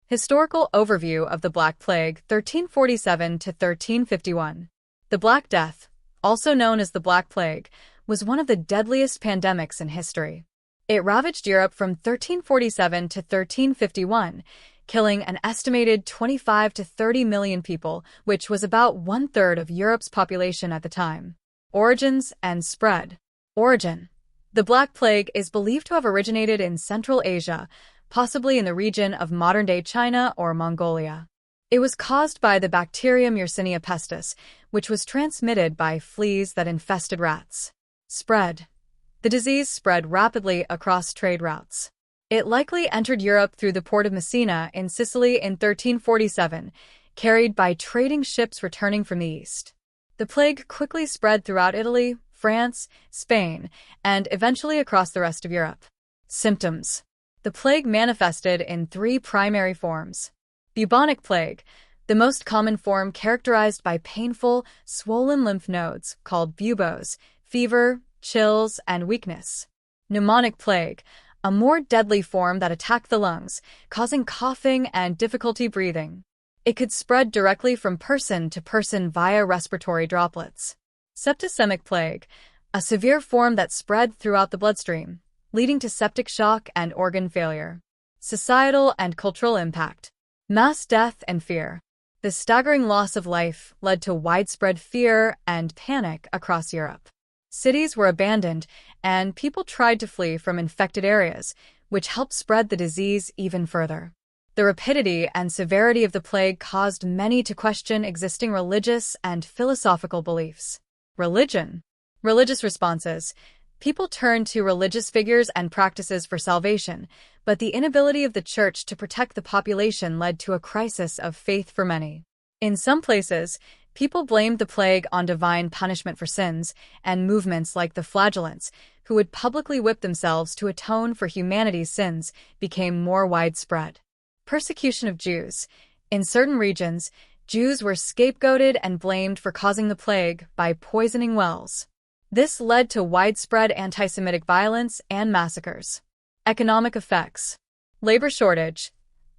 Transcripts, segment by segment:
Historical overview of the Black Plague, 1347 to 1351. The Black Death, also known as the Black Plague, was one of the deadliest pandemics in history. It ravaged Europe from 1347 to 1351, killing an estimated 25 to 30 million people, which was about one-third of Europe's population at the time. Origins and spread. Origin. The Black Plague is believed to have originated in Central Asia, possibly in the region of modern-day China or Mongolia. It was caused by the bacterium Yersinia pestis, which was transmitted by fleas that infested rats. Spread. The disease spread rapidly across trade routes. It likely entered Europe through the port of Messina in Sicily in 1347, carried by trading ships returning from the east. The plague quickly spread throughout Italy, France, Spain, and eventually across the rest of Europe. Symptoms. The plague manifested in three primary forms. Bubonic plague, the most common form characterized by painful, swollen lymph nodes called buboes, fever, chills, and weakness. Pneumonic plague, a more deadly form that attacked the lungs, causing coughing and difficulty breathing. It could spread directly from person to person via respiratory droplets. Septicemic plague, a severe form that spread throughout the bloodstream, leading to septic shock and organ failure. Societal and cultural impact. Mass death and fear. The staggering loss of life led to widespread fear and panic across Europe. Cities were abandoned, and people tried to flee from infected areas, which helped spread the disease even further. The rapidity and severity of the plague caused many to question existing religious and philosophical beliefs. Religion. Religious responses. People turned to religious figures and practices for salvation, but the inability of the church to protect the population led to a crisis of faith for many. In some places, people blamed the plague on divine punishment for sins, and movements like the flagellants, who would publicly whip themselves to atone for humanity's sins, became more widespread. Persecution of Jews. In certain regions, Jews were scapegoated and blamed for causing the plague by poisoning wells. This led to widespread anti-Semitic violence and massacres. Economic effects. Labor shortage.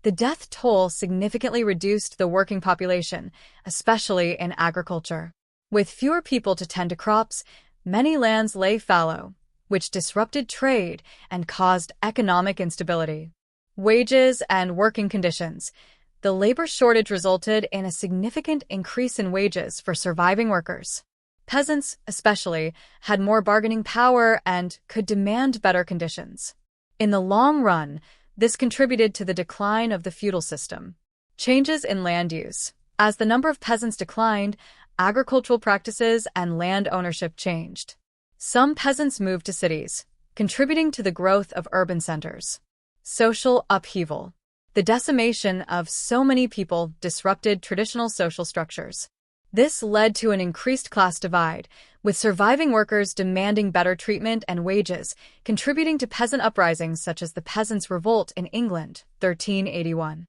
The death toll significantly reduced the working population, especially in agriculture. With fewer people to tend to crops, many lands lay fallow, which disrupted trade and caused economic instability. Wages and working conditions. The labor shortage resulted in a significant increase in wages for surviving workers. Peasants, especially, had more bargaining power and could demand better conditions. In the long run, this contributed to the decline of the feudal system. Changes in land use. As the number of peasants declined, agricultural practices and land ownership changed. Some peasants moved to cities, contributing to the growth of urban centers. Social upheaval. The decimation of so many people disrupted traditional social structures. This led to an increased class divide, with surviving workers demanding better treatment and wages, contributing to peasant uprisings such as the Peasants' Revolt in England, 1381.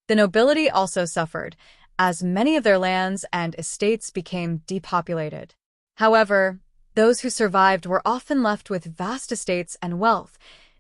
The nobility also suffered, as many of their lands and estates became depopulated. However, those who survived were often left with vast estates and wealth,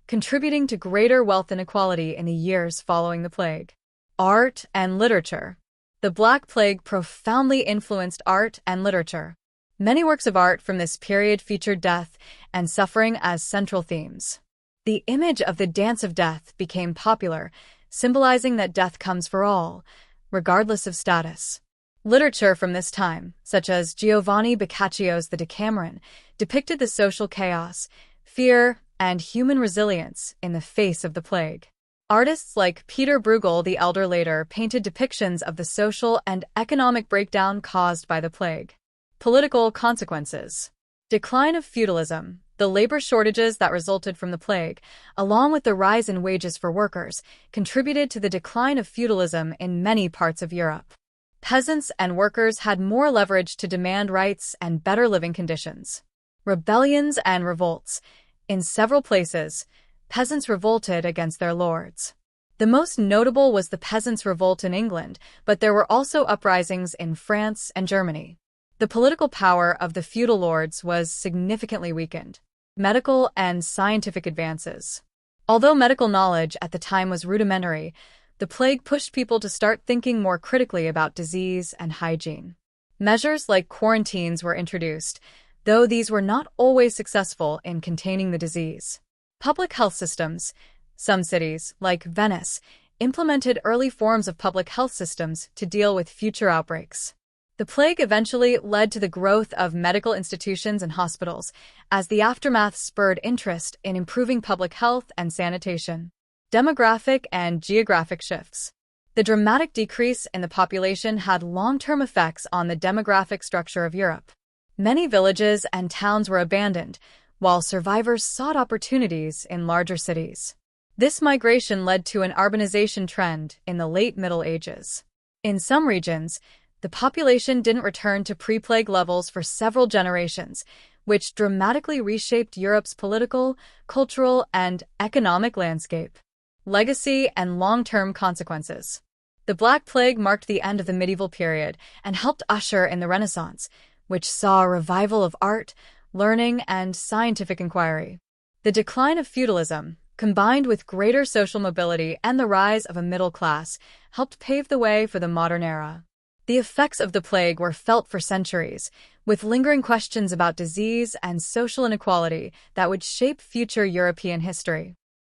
contributing to greater wealth inequality in the years following the plague. Art and literature. The Black Plague profoundly influenced art and literature. Many works of art from this period featured death and suffering as central themes. The image of the Dance of Death became popular, symbolizing that death comes for all, regardless of status. Literature from this time, such as Giovanni Boccaccio's The Decameron, depicted the social chaos, fear, and human resilience in the face of the plague. Artists like Peter Bruegel the Elder later painted depictions of the social and economic breakdown caused by the plague. Political consequences. Decline of feudalism. The labor shortages that resulted from the plague, along with the rise in wages for workers, contributed to the decline of feudalism in many parts of Europe. Peasants and workers had more leverage to demand rights and better living conditions. Rebellions and revolts. In several places, peasants revolted against their lords. The most notable was the Peasants' Revolt in England, but there were also uprisings in France and Germany. The political power of the feudal lords was significantly weakened. Medical and scientific advances. Although medical knowledge at the time was rudimentary, The plague pushed people to start thinking more critically about disease and hygiene. Measures like quarantines were introduced, though these were not always successful in containing the disease. Public health systems. Some cities, like Venice, implemented early forms of public health systems to deal with future outbreaks. The plague eventually led to the growth of medical institutions and hospitals, as the aftermath spurred interest in improving public health and sanitation. Demographic and geographic shifts. The dramatic decrease in the population had long-term effects on the demographic structure of Europe. Many villages and towns were abandoned, while survivors sought opportunities in larger cities. This migration led to an urbanization trend in the late Middle Ages. In some regions, the population didn't return to pre-plague levels for several generations, which dramatically reshaped Europe's political, cultural, and economic landscape. Legacy and long-term consequences. The Black Plague marked the end of the medieval period and helped usher in the Renaissance, which saw a revival of art, learning, and scientific inquiry. The decline of feudalism, combined with greater social mobility and the rise of a middle class, helped pave the way for the modern era. The effects of the plague were felt for centuries, with lingering questions about disease and social inequality that would shape future European history.